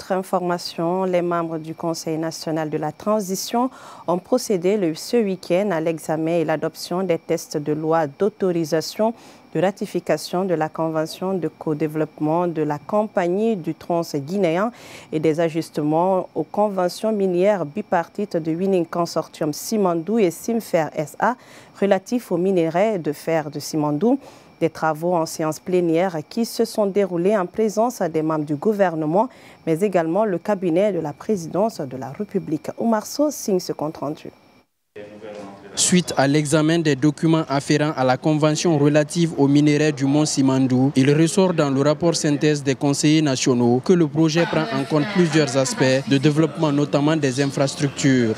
autre information, les membres du Conseil national de la transition ont procédé ce week-end à l'examen et l'adoption des textes de loi d'autorisation de ratification de la Convention de co-développement de la Compagnie du tronc guinéen et des ajustements aux conventions minières bipartites de Winning Consortium Simandou et Simfer SA relatifs aux minerais de fer de Simandou. Des travaux en séance plénière qui se sont déroulés en présence des membres du gouvernement, mais également le cabinet de la présidence de la République. Oumar Sow signe ce compte-rendu. Suite à l'examen des documents afférents à la convention relative aux minerais du Mont Simandou, il ressort dans le rapport synthèse des conseillers nationaux que le projet prend en compte plusieurs aspects de développement, notamment des infrastructures.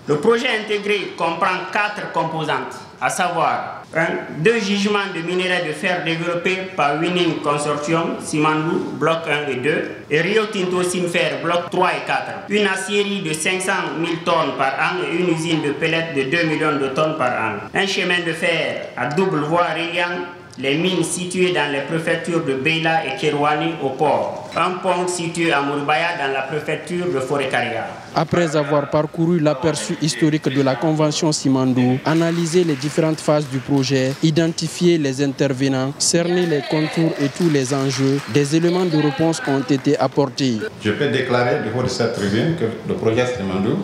Le projet intégré comprend 4 composantes, à savoir 2 gisements de minerais de fer développés par Winning Consortium Simandou, bloc 1 et 2, et Rio Tinto Simfer, bloc 3 et 4. Une aciérie de 500 000 tonnes par an et une usine de pellets de 2 millions de tonnes par an. Un chemin de fer à double voie reliant les mines situées dans les préfectures de Beila et Kerouani au port. Un pont situé à Mourbaya dans la préfecture de Forêt-Caria. Après avoir parcouru l'aperçu historique de la Convention Simandou, analysé les différentes phases du projet, identifié les intervenants, cerné les contours et tous les enjeux, des éléments de réponse ont été apportés. Je peux déclarer du haut de cette tribune que le projet Simandou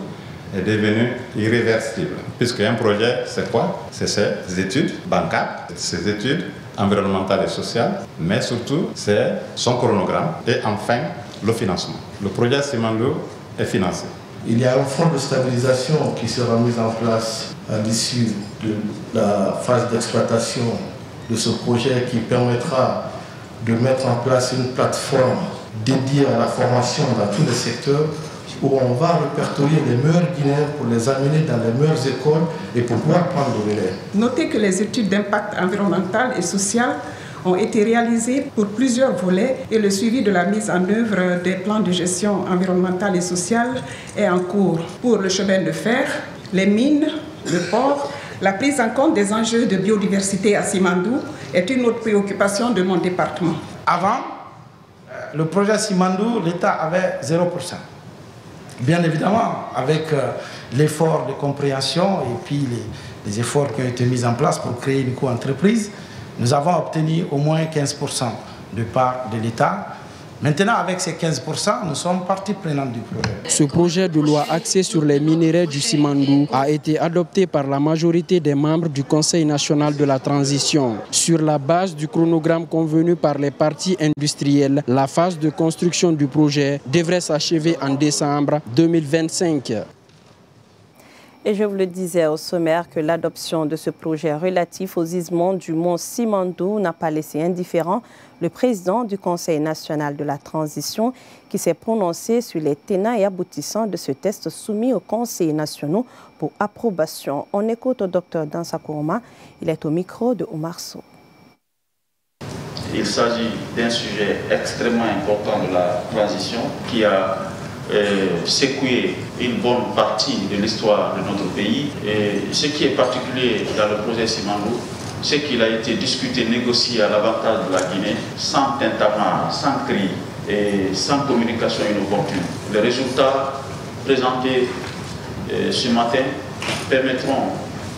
est devenu irréversible. Puisque un projet, c'est quoi? C'est ses études bancaires, ses études environnementales et sociales, mais surtout c'est son chronogramme et enfin le financement. Le projet Simandou est financé. Il y a un fonds de stabilisation qui sera mis en place à l'issue de la phase d'exploitation de ce projet qui permettra de mettre en place une plateforme dédiée à la formation dans tous les secteurs où on va répertorier les meilleurs Guinéens pour les amener dans les meilleures écoles et pour pouvoir prendre le relais. Notez que les études d'impact environnemental et social ont été réalisées pour plusieurs volets et le suivi de la mise en œuvre des plans de gestion environnementale et sociale est en cours. Pour le chemin de fer, les mines, le port, la prise en compte des enjeux de biodiversité à Simandou est une autre préoccupation de mon département. Avant, le projet Simandou, l'État avait 0%. Bien évidemment, avec l'effort de compréhension et puis les efforts qui ont été mis en place pour créer une co-entreprise, nous avons obtenu au moins 15% de part de l'État. Maintenant, avec ces 15%, nous sommes partie prenante du projet. Ce projet de loi axé sur les minerais du Simandou a été adopté par la majorité des membres du Conseil national de la transition. Sur la base du chronogramme convenu par les parties industrielles, la phase de construction du projet devrait s'achever en décembre 2025. Et je vous le disais au sommaire que l'adoption de ce projet relatif aux gisements du Mont Simandou n'a pas laissé indifférent le président du Conseil national de la transition qui s'est prononcé sur les tenants et aboutissants de ce test soumis aux conseils nationaux pour approbation. On écoute au docteur Dansa Kourma, il est au micro de Oumar Sow. Il s'agit d'un sujet extrêmement important de la transition qui a secoué une bonne partie de l'histoire de notre pays. Et ce qui est particulier dans le projet Simandou, c'est qu'il a été discuté, négocié à l'avantage de la Guinée, sans tintamarre, sans cri et sans communication inopportune. Les résultats présentés ce matin permettront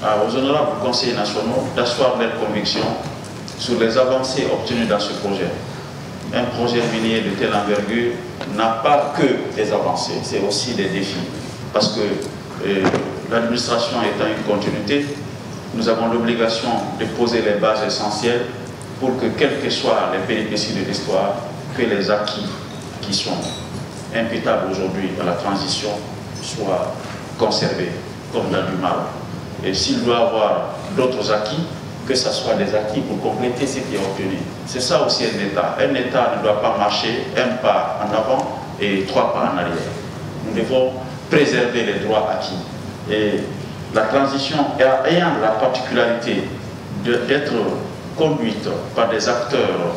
aux honorables conseillers nationaux d'asseoir leurs convictions sur les avancées obtenues dans ce projet. Un projet minier de telle envergure n'a pas que des avancées, c'est aussi des défis. Parce que l'administration étant une continuité, nous avons l'obligation de poser les bases essentielles pour que, quelles que soient les péripéties de l'histoire, que les acquis qui sont imputables aujourd'hui à la transition soient conservés comme dans du marbre. Et s'il doit y avoir d'autres acquis, que ce soit des acquis pour compléter ce qui est obtenu. C'est ça aussi un État. Un État ne doit pas marcher un pas en avant et 3 pas en arrière. Nous devons préserver les droits acquis. Et la transition ayant la particularité d'être conduite par des acteurs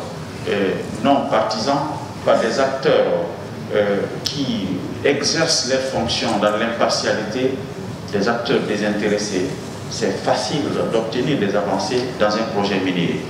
non partisans, par des acteurs qui exercent leurs fonctions dans l'impartialité, des acteurs désintéressés, c'est facile d'obtenir des avancées dans un projet minier.